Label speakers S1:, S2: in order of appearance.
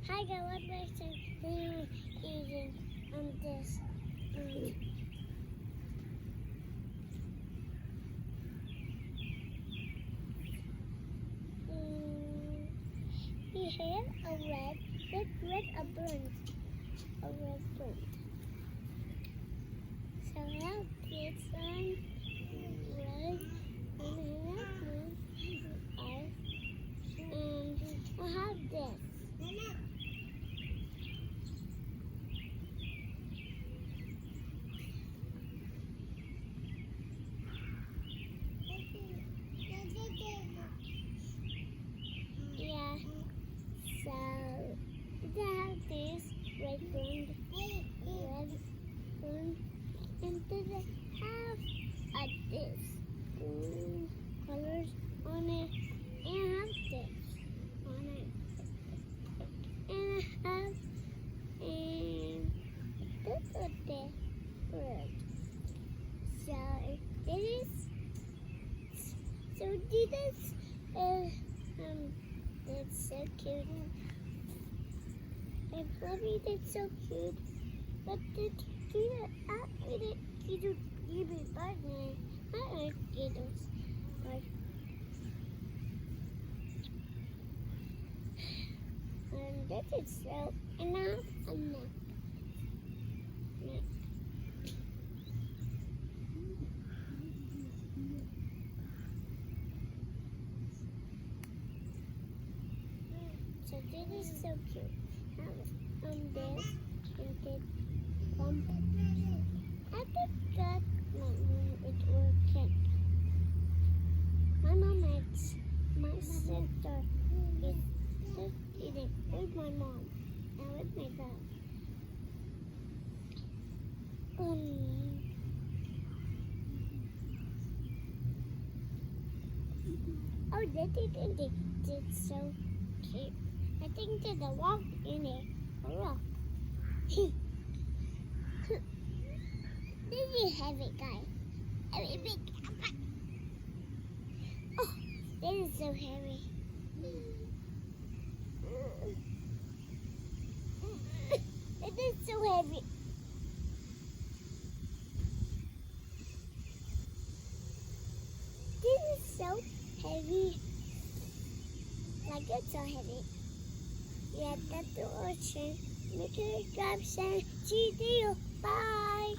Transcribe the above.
S1: Hi guys, what person eating on this? He had a red a burnt, a red burnt. So now it's on red and I have this. Yeah, so they have this red bone, and then they have this colors on it, and I have this on it, and I have this is the bird. So this is it's so cute. And Fluffy is so cute. But the cute give me partner. I like kittles. And this is so enough. So this is so cute. This and then I think that my mom is working. My mom is my sister is eating with my mom and with my dad. Oh, that's so cute. I think there's a rock in it. A rock. This is heavy, guys. Heavy big. Oh, this is so heavy. It is so heavy. This is so heavy. Like it's so heavy. Yeah, that's the ocean. Make sure you subscribe, see you. Bye.